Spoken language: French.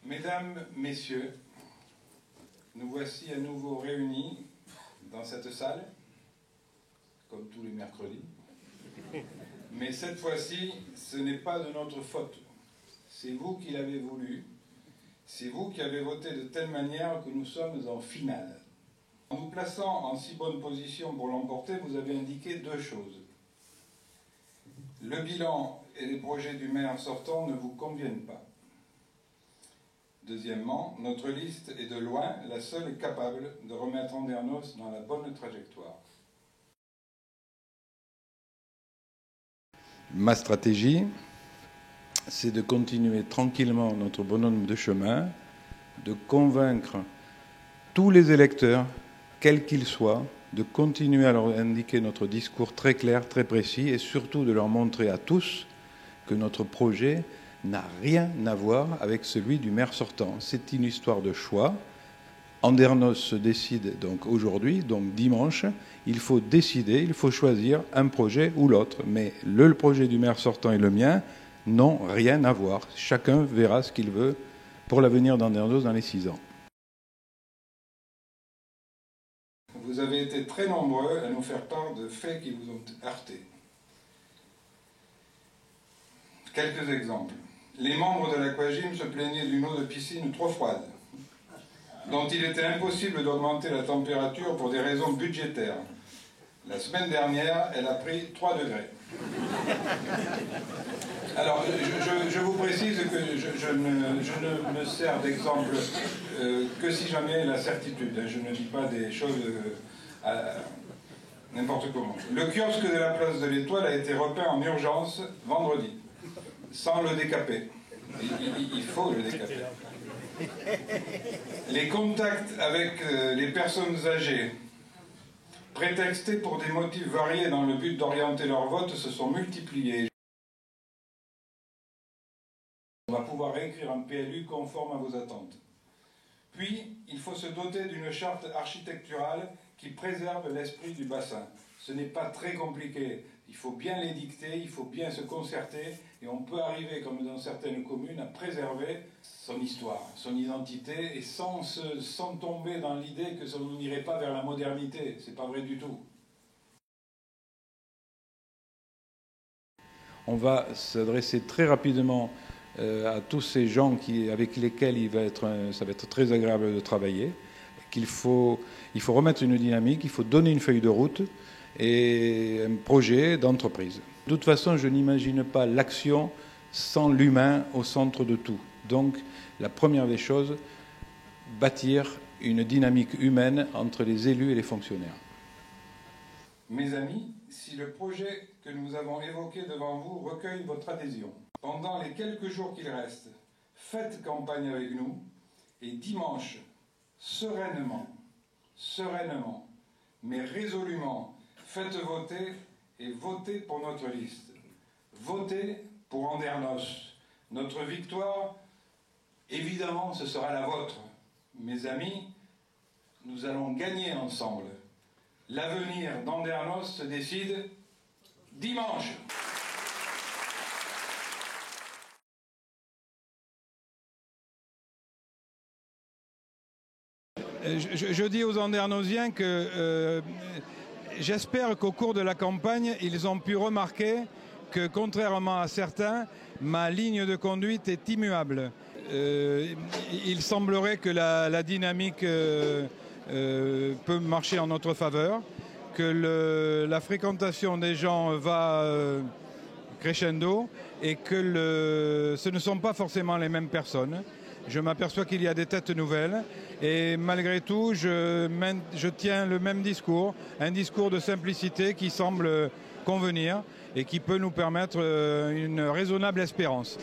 Mesdames, Messieurs, nous voici à nouveau réunis dans cette salle, comme tous les mercredis. Mais cette fois-ci, ce n'est pas de notre faute. C'est vous qui l'avez voulu. C'est vous qui avez voté de telle manière que nous sommes en finale. En nous plaçant en si bonne position pour l'emporter, vous avez indiqué deux choses. Le bilan et les projets du maire sortant ne vous conviennent pas. Deuxièmement, notre liste est de loin la seule capable de remettre Andernos dans la bonne trajectoire. Ma stratégie, c'est de continuer tranquillement notre bonhomme de chemin, de convaincre tous les électeurs, quels qu'ils soient, de continuer à leur indiquer notre discours très clair, très précis, et surtout de leur montrer à tous que notre projet n'a rien à voir avec celui du maire sortant. C'est une histoire de choix. Andernos se décide donc aujourd'hui, donc dimanche. Il faut décider, il faut choisir un projet ou l'autre. Mais le projet du maire sortant et le mien n'ont rien à voir. Chacun verra ce qu'il veut pour l'avenir d'Andernos dans les 6 ans. Vous avez été très nombreux à nous faire part de faits qui vous ont heurté. Quelques exemples. Les membres de l'Aquagym se plaignaient d'une eau de piscine trop froide, dont il était impossible d'augmenter la température pour des raisons budgétaires. La semaine dernière, elle a pris 3 degrés. Alors, je vous précise que je ne me sers d'exemple que si j'en ai la certitude. Je ne dis pas des choses n'importe comment. Le kiosque de la place de l'Étoile a été repeint en urgence vendredi, sans le décaper. Il faut le décaper. Les contacts avec les personnes âgées, prétextés pour des motifs variés dans le but d'orienter leur vote, se sont multipliés. On va pouvoir réécrire un PLU conforme à vos attentes. Puis, il faut se doter d'une charte architecturale qui préserve l'esprit du bassin. Ce n'est pas très compliqué. Il faut bien l'édicter, il faut bien se concerter, et on peut arriver, comme dans certaines communes, à préserver son histoire, son identité, et sans tomber dans l'idée que ça n'irait pas vers la modernité. C'est pas vrai du tout. On va s'adresser très rapidement à tous ces gens avec lesquels ça va être très agréable de travailler, il faut remettre une dynamique, il faut donner une feuille de route et un projet d'entreprise. De toute façon, je n'imagine pas l'action sans l'humain au centre de tout. Donc, la première des choses, bâtir une dynamique humaine entre les élus et les fonctionnaires. Mes amis, si le projet que nous avons évoqué devant vous recueille votre adhésion, pendant les quelques jours qu'il reste, faites campagne avec nous et dimanche, sereinement, mais résolument, faites voter et votez pour notre liste. Votez pour Andernos. Notre victoire, évidemment, ce sera la vôtre. Mes amis, nous allons gagner ensemble. L'avenir d'Andernos se décide dimanche. Je dis aux Andernosiens que j'espère qu'au cours de la campagne, ils ont pu remarquer que, contrairement à certains, ma ligne de conduite est immuable. Il semblerait que la dynamique peut marcher en notre faveur, que la fréquentation des gens va crescendo et que ce ne sont pas forcément les mêmes personnes. Je m'aperçois qu'il y a des têtes nouvelles et malgré tout, je tiens le même discours, un discours de simplicité qui semble convenir et qui peut nous permettre une raisonnable espérance.